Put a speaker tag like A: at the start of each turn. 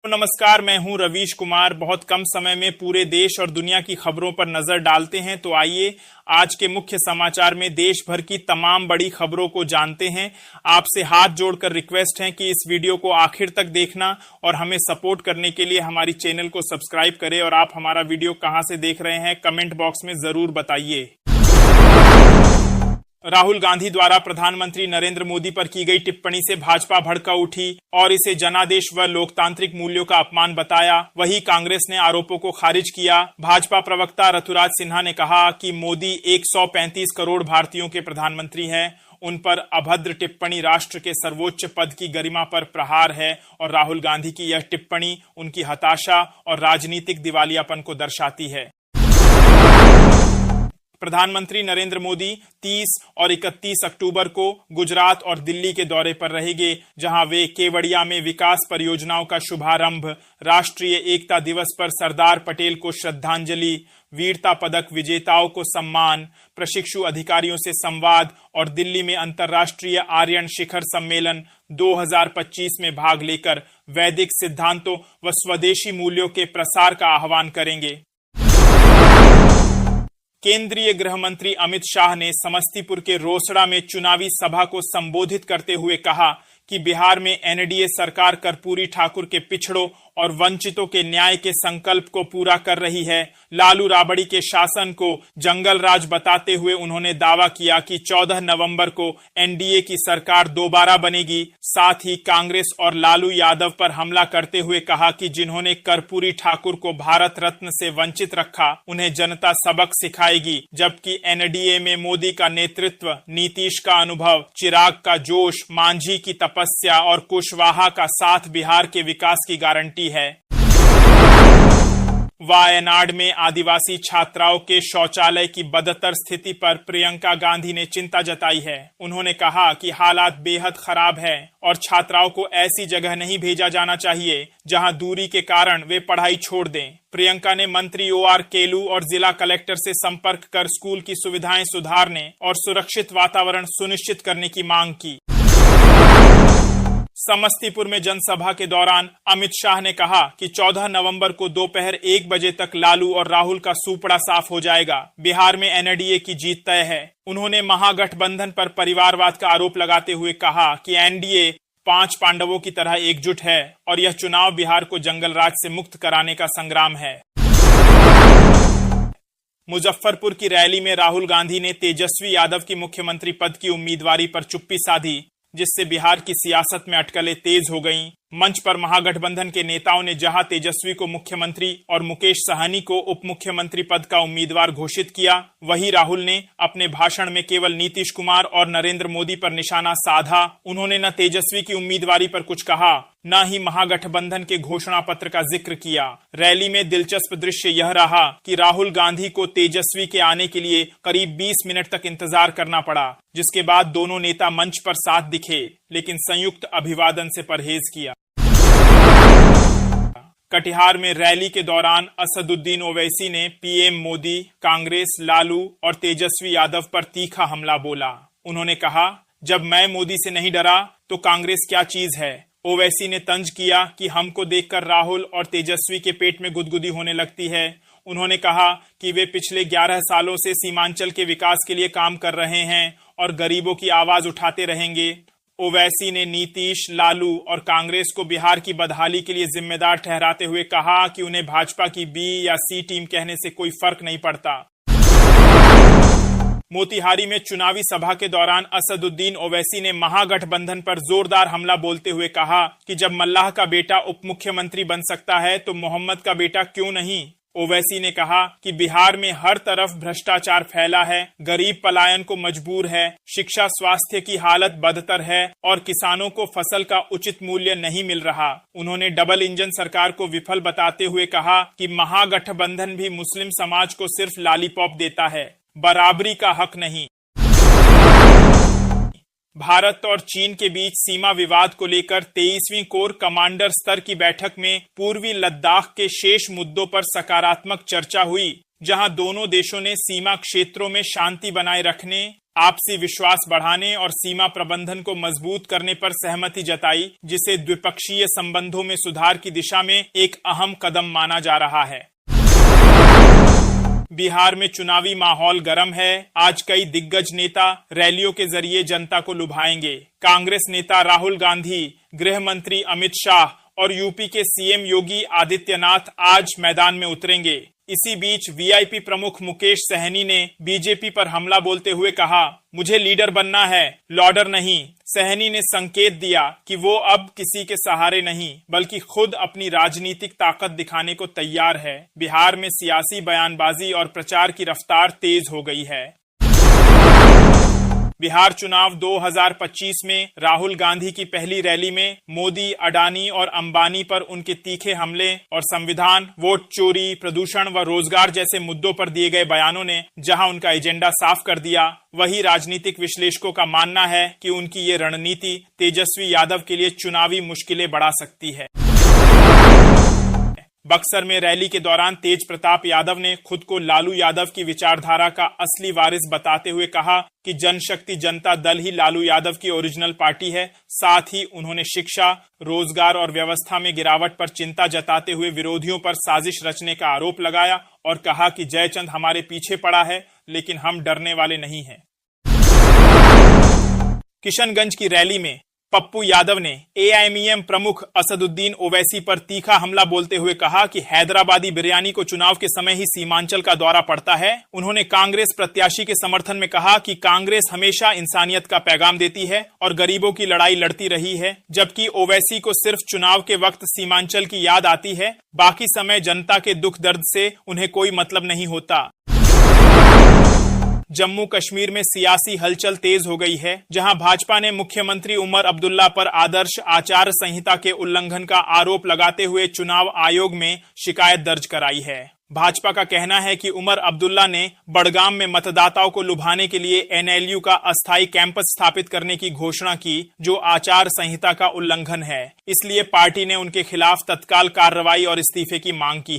A: नमस्कार, मैं हूं रवीश कुमार। बहुत कम समय में पूरे देश और दुनिया की खबरों पर नजर डालते हैं, तो आइए आज के मुख्य समाचार में देश भर की तमाम बड़ी खबरों को जानते हैं। आपसे हाथ जोड़कर रिक्वेस्ट है कि इस वीडियो को आखिर तक देखना और हमें सपोर्ट करने के लिए हमारी चैनल को सब्सक्राइब करें। और आप हमारा वीडियो कहां से देख रहे हैं, कमेंट बॉक्स में जरूर बताइए। राहुल गांधी द्वारा प्रधानमंत्री नरेंद्र मोदी पर की गई टिप्पणी से भाजपा भड़का उठी और इसे जनादेश व लोकतांत्रिक मूल्यों का अपमान बताया। वहीं कांग्रेस ने आरोपों को खारिज किया। भाजपा प्रवक्ता ऋतुराज सिन्हा ने कहा कि मोदी 135 करोड़ भारतीयों के प्रधानमंत्री हैं। उन पर अभद्र टिप्पणी राष्ट्र के सर्वोच्च पद की गरिमा पर प्रहार है और राहुल गांधी की यह टिप्पणी उनकी हताशा और राजनीतिक दिवालियापन को दर्शाती है। प्रधानमंत्री नरेंद्र मोदी 30 और 31 अक्टूबर को गुजरात और दिल्ली के दौरे पर रहेंगे, जहां वे केवड़िया में विकास परियोजनाओं का शुभारंभ, राष्ट्रीय एकता दिवस पर सरदार पटेल को श्रद्धांजलि, वीरता पदक विजेताओं को सम्मान, प्रशिक्षु अधिकारियों से संवाद और दिल्ली में अंतर्राष्ट्रीय आर्यन शिखर सम्मेलन 2025 में भाग लेकर वैदिक सिद्धांतों व स्वदेशी मूल्यों के प्रसार का आह्वान करेंगे। केंद्रीय गृह मंत्री अमित शाह ने समस्तीपुर के रोसड़ा में चुनावी सभा को संबोधित करते हुए कहा कि बिहार में एनडीए सरकार कर्पूरी ठाकुर के पिछड़ों और वंचितों के न्याय के संकल्प को पूरा कर रही है। लालू राबड़ी के शासन को जंगल राज बताते हुए उन्होंने दावा किया कि 14 नवंबर को एनडीए की सरकार दोबारा बनेगी। साथ ही कांग्रेस और लालू यादव पर हमला करते हुए कहा कि जिन्होंने कर्पूरी ठाकुर को भारत रत्न से वंचित रखा, उन्हें जनता सबक सिखाएगी। जबकि एनडीए में मोदी का नेतृत्व, नीतीश का अनुभव, चिराग का जोश, मांझी की तपस्या और कुशवाहा का साथ बिहार के विकास की गारंटी है। वायनाड में आदिवासी छात्राओं के शौचालय की बदतर स्थिति पर प्रियंका गांधी ने चिंता जताई है। उन्होंने कहा कि हालात बेहद खराब है और छात्राओं को ऐसी जगह नहीं भेजा जाना चाहिए जहां दूरी के कारण वे पढ़ाई छोड़ दें। प्रियंका ने मंत्री OR केलू और जिला कलेक्टर से संपर्क कर स्कूल की सुविधाएं सुधारने और सुरक्षित वातावरण सुनिश्चित करने की मांग की। समस्तीपुर में जनसभा के दौरान अमित शाह ने कहा कि 14 नवंबर को दोपहर 1 बजे तक लालू और राहुल का सूपड़ा साफ हो जाएगा। बिहार में एनडीए की जीत तय है। उन्होंने महागठबंधन पर परिवारवाद का आरोप लगाते हुए कहा कि एनडीए 5 पांडवों की तरह एकजुट है और यह चुनाव बिहार को जंगल राज से मुक्त कराने का संग्राम है। मुजफ्फरपुर की रैली में राहुल गांधी ने तेजस्वी यादव की मुख्यमंत्री पद की उम्मीदवारी पर चुप्पी साधी, जिससे बिहार की सियासत में अटकलें तेज हो गईं। मंच पर महागठबंधन के नेताओं ने जहां तेजस्वी को मुख्यमंत्री और मुकेश सहनी को उप मुख्यमंत्री पद का उम्मीदवार घोषित किया, वहीं राहुल ने अपने भाषण में केवल नीतीश कुमार और नरेंद्र मोदी पर निशाना साधा। उन्होंने न तेजस्वी की उम्मीदवारी पर कुछ कहा, न ही महागठबंधन के घोषणा पत्र का जिक्र किया। रैली में दिलचस्प दृश्य यह रहा कि राहुल गांधी को तेजस्वी के आने के लिए करीब 20 मिनट तक इंतजार करना पड़ा, जिसके बाद दोनों नेता मंच पर साथ दिखे, लेकिन संयुक्त अभिवादन से परहेज किया। कटिहार में रैली के दौरान असदुद्दीन ओवैसी ने पीएम मोदी, कांग्रेस, लालू और तेजस्वी यादव पर तीखा हमला बोला। उन्होंने कहा, जब मैं मोदी से नहीं डरा तो कांग्रेस क्या चीज है। ओवैसी ने तंज किया कि हमको देखकर राहुल और तेजस्वी के पेट में गुदगुदी होने लगती है। उन्होंने कहा कि वे पिछले 11 सालों से सीमांचल के विकास के लिए काम कर रहे हैं और गरीबों की आवाज उठाते रहेंगे। ओवैसी ने नीतीश, लालू और कांग्रेस को बिहार की बदहाली के लिए जिम्मेदार ठहराते हुए कहा कि उन्हें भाजपा की बी या सी टीम कहने से कोई फर्क नहीं पड़ता। मोतिहारी में चुनावी सभा के दौरान असदुद्दीन ओवैसी ने महागठबंधन पर जोरदार हमला बोलते हुए कहा कि जब मल्लाह का बेटा उप मुख्यमंत्री बन सकता है तो मोहम्मद का बेटा क्यों नहीं। ओवैसी ने कहा कि बिहार में हर तरफ भ्रष्टाचार फैला है, गरीब पलायन को मजबूर है, शिक्षा स्वास्थ्य की हालत बदतर है और किसानों को फसल का उचित मूल्य नहीं मिल रहा। उन्होंने डबल इंजन सरकार को विफल बताते हुए कहा कि महागठबंधन भी मुस्लिम समाज को सिर्फ लॉलीपॉप देता है, बराबरी का हक नहीं। भारत और चीन के बीच सीमा विवाद को लेकर 23वीं कोर कमांडर स्तर की बैठक में पूर्वी लद्दाख के शेष मुद्दों पर सकारात्मक चर्चा हुई, जहां दोनों देशों ने सीमा क्षेत्रों में शांति बनाए रखने आपसी विश्वास बढ़ाने और सीमा प्रबंधन को मजबूत करने पर सहमति जताई, जिसे द्विपक्षीय संबंधों में सुधार की दिशा में एक अहम कदम माना जा रहा है। बिहार में चुनावी माहौल गर्म है। आज कई दिग्गज नेता रैलियों के जरिए जनता को लुभाएंगे। कांग्रेस नेता राहुल गांधी, गृह मंत्री अमित शाह और यूपी के सीएम योगी आदित्यनाथ आज मैदान में उतरेंगे। इसी बीच वीआईपी प्रमुख मुकेश सहनी ने बीजेपी पर हमला बोलते हुए कहा, मुझे लीडर बनना है, लॉर्डर नहीं। सहनी ने संकेत दिया कि वो अब किसी के सहारे नहीं बल्कि खुद अपनी राजनीतिक ताकत दिखाने को तैयार है। बिहार में सियासी बयानबाजी और प्रचार की रफ्तार तेज हो गई है। बिहार चुनाव 2025 में राहुल गांधी की पहली रैली में मोदी, अडानी और अंबानी पर उनके तीखे हमले और संविधान, वोट चोरी, प्रदूषण व रोजगार जैसे मुद्दों पर दिए गए बयानों ने जहां उनका एजेंडा साफ कर दिया, वहीं राजनीतिक विश्लेषकों का मानना है कि उनकी ये रणनीति तेजस्वी यादव के लिए चुनावी मुश्किलें बढ़ा सकती है। बक्सर में रैली के दौरान तेज प्रताप यादव ने खुद को लालू यादव की विचारधारा का असली वारिस बताते हुए कहा कि जनशक्ति जनता दल ही लालू यादव की ओरिजिनल पार्टी है। साथ ही उन्होंने शिक्षा, रोजगार और व्यवस्था में गिरावट पर चिंता जताते हुए विरोधियों पर साजिश रचने का आरोप लगाया और कहा कि जयचंद हमारे पीछे पड़ा है, लेकिन हम डरने वाले नहीं हैं। किशनगंज की रैली में पप्पू यादव ने एआईएमआईएम प्रमुख असदुद्दीन ओवैसी पर तीखा हमला बोलते हुए कहा कि हैदराबादी बिरयानी को चुनाव के समय ही सीमांचल का दौरा पड़ता है। उन्होंने कांग्रेस प्रत्याशी के समर्थन में कहा कि कांग्रेस हमेशा इंसानियत का पैगाम देती है और गरीबों की लड़ाई लड़ती रही है, जबकि ओवैसी को सिर्फ चुनाव के वक्त सीमांचल की याद आती है। बाकी समय जनता के दुख दर्द से उन्हें कोई मतलब नहीं होता। जम्मू कश्मीर में सियासी हलचल तेज हो गई है, जहां भाजपा ने मुख्यमंत्री उमर अब्दुल्ला पर आदर्श आचार संहिता के उल्लंघन का आरोप लगाते हुए चुनाव आयोग में शिकायत दर्ज कराई है। भाजपा का कहना है कि उमर अब्दुल्ला ने बड़गाम में मतदाताओं को लुभाने के लिए एनएलयू का अस्थायी कैंपस स्थापित करने की घोषणा की, जो आचार संहिता का उल्लंघन है। इसलिए पार्टी ने उनके खिलाफ तत्काल कार्रवाई और इस्तीफे की मांग की।